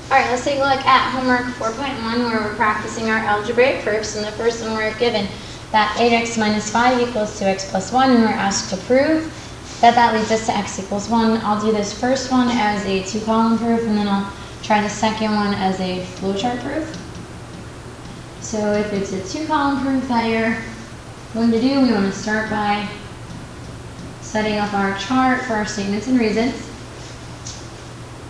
Alright, let's take a look at homework 4.1 where we're practicing our algebraic proofs. And the first one we're given that 8x minus 5 equals 2x plus 1, and we're asked to prove that leads us to x equals 1. I'll do this first one as a 2-column proof, and then I'll try the second one as a flowchart proof. So if it's a 2-column proof that you're going to do, we want to start by setting up our chart for our statements and reasons.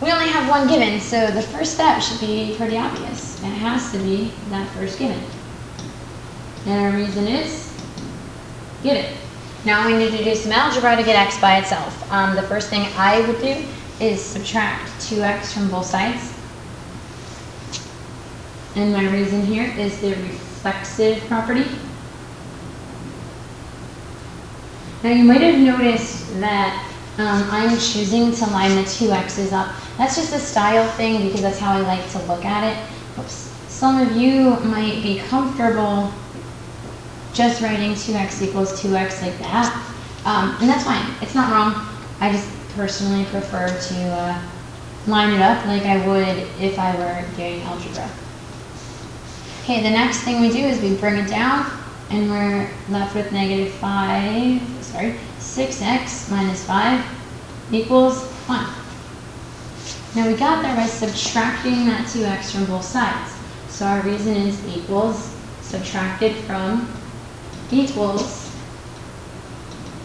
We only have one given, so the first step should be pretty obvious. It has to be that first given. And our reason is given. Now we need to do some algebra to get x by itself. The first thing I would do is subtract 2x from both sides. And my reason here is the reflexive property. Now you might have noticed that I'm choosing to line the two x's up. That's just a style thing because that's how I like to look at it. Oops. Some of you might be comfortable just writing 2x equals 2x like that. And that's fine. It's not wrong. I just personally prefer to line it up like I would if I were doing algebra. Okay, the next thing we do is we bring it down, and we're left with negative 6x minus 5 equals 1. Now we got there by subtracting that 2x from both sides. So our reason is equals subtracted from equals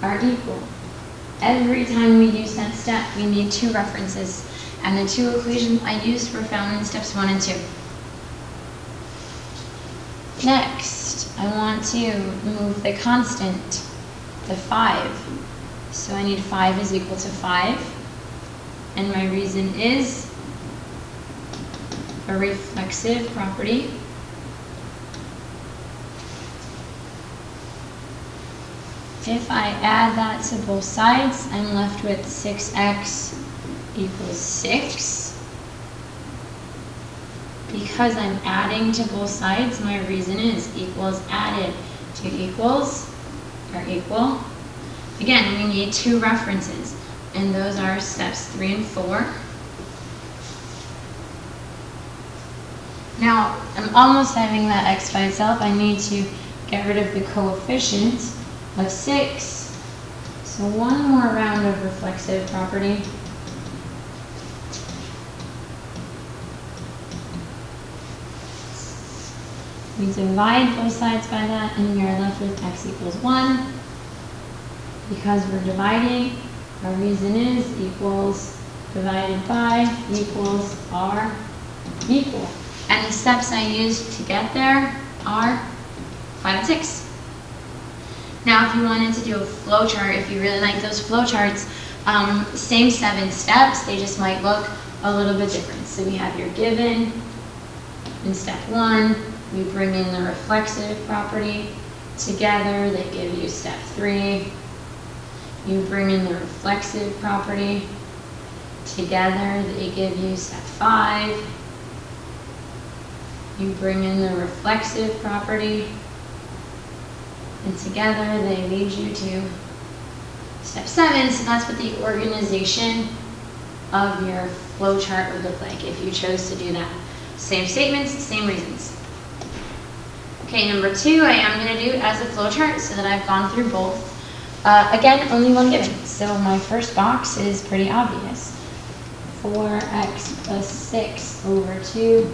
are equal. Every time we use that step, we need two references, and the two equations I used were found in steps 1 and 2. Next, I want to move the constant to 5. So I need 5 is equal to 5. And my reason is a reflexive property. If I add that to both sides, I'm left with 6x equals 6. Because I'm adding to both sides, my reason is equals added to equals are equal. Again, we need two references, and those are steps 3 and 4. Now, I'm almost having that x by itself. I need to get rid of the coefficient of 6. So one more round of reflexive property. We divide both sides by that, and we are left with x equals 1. Because we're dividing, our reason is equals divided by equals are equal. And the steps I used to get there are 5 and 6. Now if you wanted to do a flow chart, if you really like those flow charts, same 7 steps, they just might look a little bit different. So we have your given in step 1, we bring in the reflexive property together, they give you step 3. You bring in the reflexive property together, they give you step 5. You bring in the reflexive property, and together they lead you to step 7. So that's what the organization of your flow chart would look like if you chose to do that. Same statements, same reasons. Okay, number 2, I am going to do as a flow chart so that I've gone through both. Again, only one given, so my first box is pretty obvious. 4x plus 6 over 2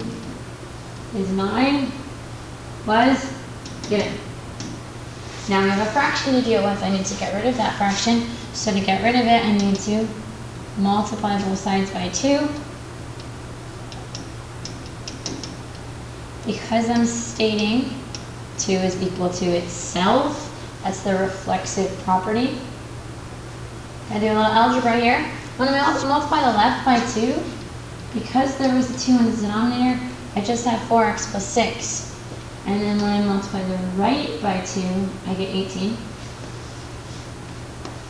is 9, was given. Now we have a fraction to deal with. I need to get rid of that fraction. So to get rid of it, I need to multiply both sides by 2. Because I'm stating 2 is equal to itself, that's the reflexive property. I do a little algebra here. When I multiply the left by 2, because there was a 2 in the denominator, I just have 4x plus 6. And then when I multiply the right by 2, I get 18.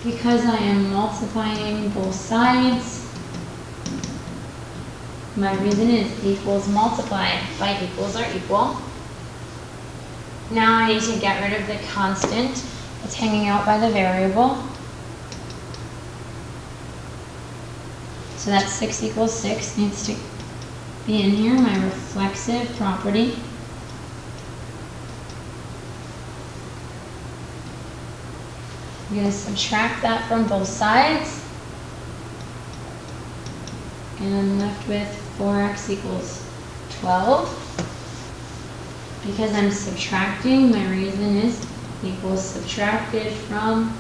Because I am multiplying both sides, my reason is equals multiplied by equals are equal. Now I need to get rid of the constant that's hanging out by the variable. So that 6 equals 6 needs to be in here, my reflexive property. I'm going to subtract that from both sides. And I'm left with 4x equals 12. Because I'm subtracting, my reason is equals subtracted from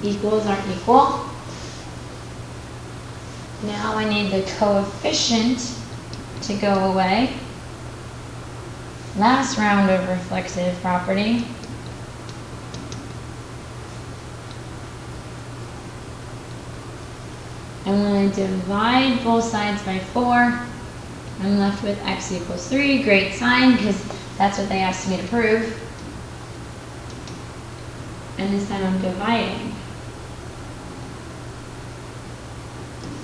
equals are equal. Now I need the coefficient to go away. Last round of reflexive property. I'm going to divide both sides by 4. I'm left with x equals 3. Great sign, because that's what they asked me to prove. And this time I'm dividing.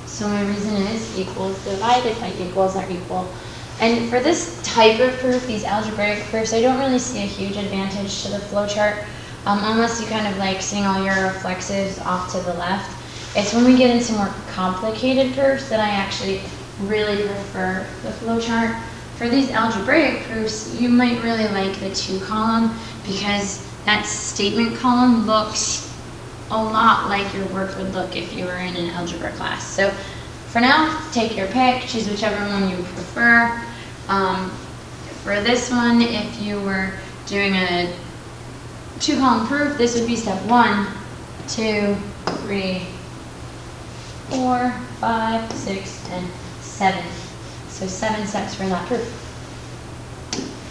So my reason is equals divided by equals are equal. And for this type of proof, these algebraic proofs, I don't really see a huge advantage to the flowchart, unless you kind of like seeing all your reflexives off to the left. It's when we get into more complicated proofs that I actually really prefer the flowchart. For these algebraic proofs, you might really like the 2-column because that statement column looks a lot like your work would look if you were in an algebra class. So for now, take your pick, choose whichever one you prefer. For this one, if you were doing a 2-column proof, this would be step 1, 2, 3, 4, 5, 6, and 7. So 7 steps for that proof.